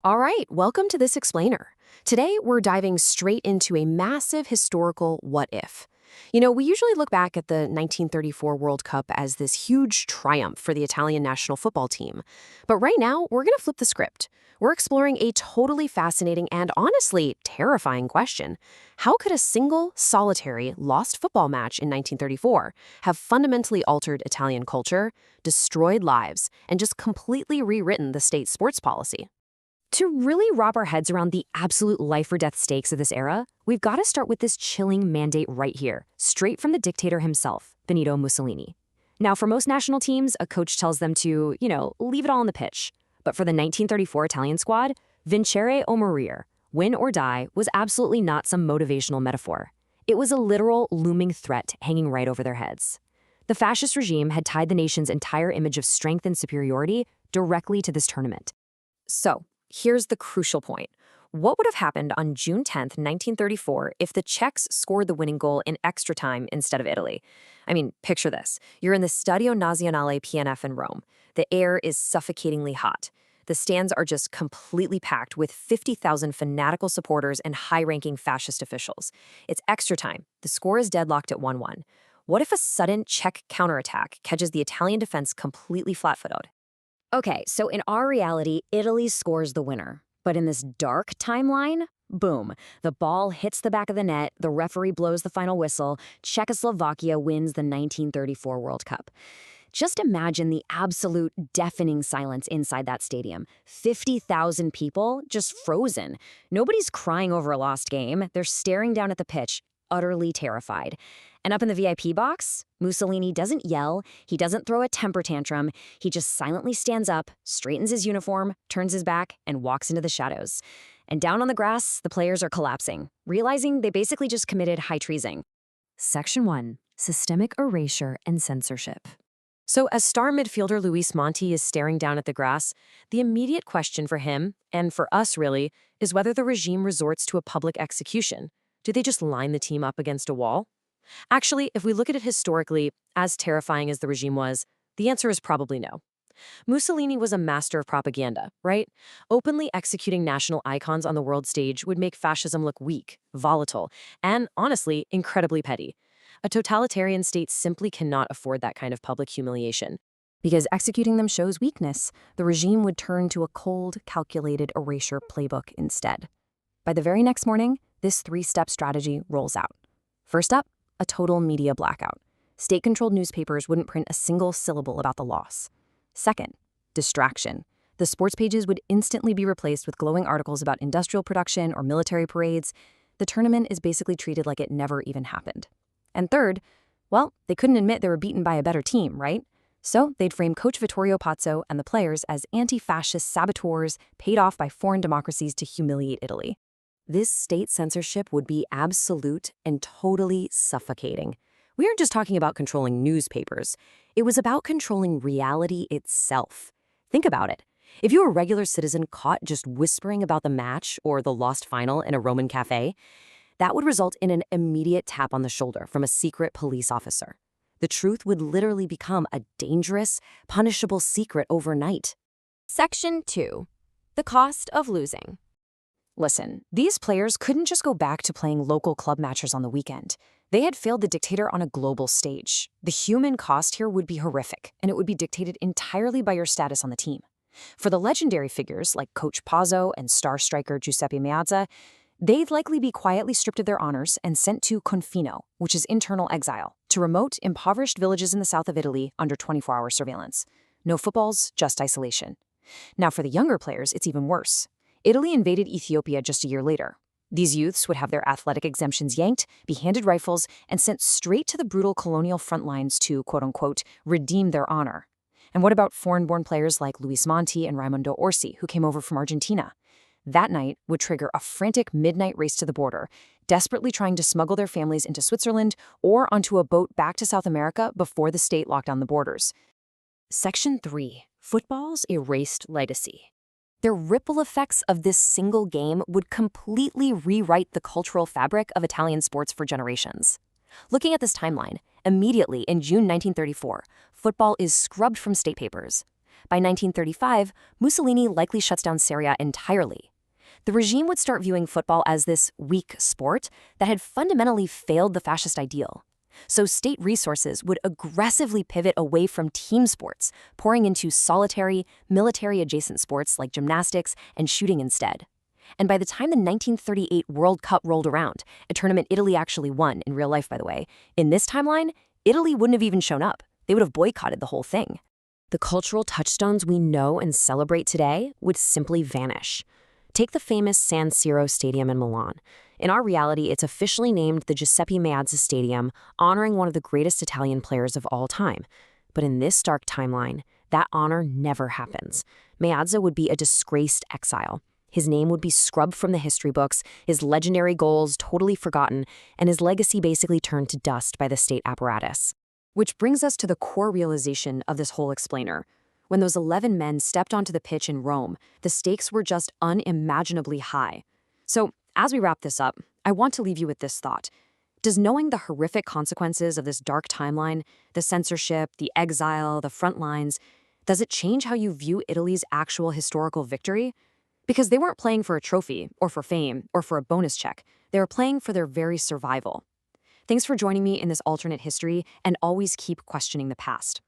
All right, welcome to this explainer. Today, we're diving straight into a massive historical what if. We usually look back at the 1934 World Cup as this huge triumph for the Italian national football team. But right now, we're going to flip the script. We're exploring a totally fascinating and honestly terrifying question. How could a single, solitary, lost football match in 1934 have fundamentally altered Italian culture, destroyed lives, and just completely rewritten the state's sports policy? To really wrap our heads around the absolute life or death stakes of this era, we've got to start with this chilling mandate right here, straight from the dictator himself, Benito Mussolini. Now, for most national teams, a coach tells them to, leave it all on the pitch. But for the 1934 Italian squad, vincere o morire, win or die, was absolutely not some motivational metaphor. It was a literal looming threat hanging right over their heads. The fascist regime had tied the nation's entire image of strength and superiority directly to this tournament. So, here's the crucial point. What would have happened on June 10th, 1934, if the Czechs scored the winning goal in extra time instead of Italy? I mean, picture this. You're in the Stadio Nazionale PNF in Rome. The air is suffocatingly hot. The stands are just completely packed with 50,000 fanatical supporters and high-ranking fascist officials. It's extra time. The score is deadlocked at 1-1. What if a sudden Czech counterattack catches the Italian defense completely flat-footed? Okay, so in our reality, Italy scores the winner. But in this dark timeline, boom, the ball hits the back of the net, the referee blows the final whistle, Czechoslovakia wins the 1934 World Cup. Just imagine the absolute deafening silence inside that stadium. 50,000 people just frozen. Nobody's crying over a lost game. They're staring down at the pitch, utterly terrified. And up in the VIP box, Mussolini doesn't yell, he doesn't throw a temper tantrum, he just silently stands up, straightens his uniform, turns his back, and walks into the shadows. And down on the grass, the players are collapsing, realizing they basically just committed high treason. Section 1. Systemic erasure and censorship. So as star midfielder Luis Monti is staring down at the grass, the immediate question for him, and for us really, is whether the regime resorts to a public execution. Do they just line the team up against a wall? Actually, if we look at it historically, as terrifying as the regime was, the answer is probably no. Mussolini was a master of propaganda, right? Openly executing national icons on the world stage would make fascism look weak, volatile, and, honestly, incredibly petty. A totalitarian state simply cannot afford that kind of public humiliation. Because executing them shows weakness, the regime would turn to a cold, calculated erasure playbook instead. By the very next morning, this three-step strategy rolls out. First up, a total media blackout. State-controlled newspapers wouldn't print a single syllable about the loss. Second, distraction. The sports pages would instantly be replaced with glowing articles about industrial production or military parades. The tournament is basically treated like it never even happened. And third, well, they couldn't admit they were beaten by a better team, right? So they'd frame Coach Vittorio Pozzo and the players as anti-fascist saboteurs paid off by foreign democracies to humiliate Italy. This state censorship would be absolute and totally suffocating. We aren't just talking about controlling newspapers. It was about controlling reality itself. Think about it. If you were a regular citizen caught just whispering about the match or the lost final in a Roman cafe, that would result in an immediate tap on the shoulder from a secret police officer. The truth would literally become a dangerous, punishable secret overnight. Section 2. The cost of losing. Listen, these players couldn't just go back to playing local club matches on the weekend. They had failed the dictator on a global stage. The human cost here would be horrific, and it would be dictated entirely by your status on the team. For the legendary figures like Coach Pazzo and star striker Giuseppe Meazza, they'd likely be quietly stripped of their honors and sent to confino, which is internal exile, to remote, impoverished villages in the south of Italy under 24-hour surveillance. No footballs, just isolation. Now for the younger players, it's even worse. Italy invaded Ethiopia just a year later. These youths would have their athletic exemptions yanked, be handed rifles, and sent straight to the brutal colonial front lines to, quote-unquote, redeem their honor. And what about foreign-born players like Luis Monti and Raimondo Orsi, who came over from Argentina? That night would trigger a frantic midnight race to the border, desperately trying to smuggle their families into Switzerland or onto a boat back to South America before the state locked down the borders. Section 3. Football's erased legacy. The ripple effects of this single game would completely rewrite the cultural fabric of Italian sports for generations. Looking at this timeline, immediately in June 1934, football is scrubbed from state papers. By 1935, Mussolini likely shuts down Serie A entirely. The regime would start viewing football as this weak sport that had fundamentally failed the fascist ideal. So state resources would aggressively pivot away from team sports, pouring into solitary, military-adjacent sports like gymnastics and shooting instead. And by the time the 1938 World Cup rolled around, a tournament Italy actually won, in real life by the way, in this timeline, Italy wouldn't have even shown up. They would have boycotted the whole thing. The cultural touchstones we know and celebrate today would simply vanish. Take the famous San Siro Stadium in Milan. In our reality, it's officially named the Giuseppe Meazza Stadium, honoring one of the greatest Italian players of all time. But in this dark timeline, that honor never happens. Meazza would be a disgraced exile. His name would be scrubbed from the history books, his legendary goals totally forgotten, and his legacy basically turned to dust by the state apparatus. Which brings us to the core realization of this whole explainer. When those 11 men stepped onto the pitch in Rome, the stakes were just unimaginably high. So, as we wrap this up, I want to leave you with this thought. Does knowing the horrific consequences of this dark timeline, the censorship, the exile, the front lines, does it change how you view Italy's actual historical victory? Because they weren't playing for a trophy, or for fame, or for a bonus check. They were playing for their very survival. Thanks for joining me in this alternate history, and always keep questioning the past.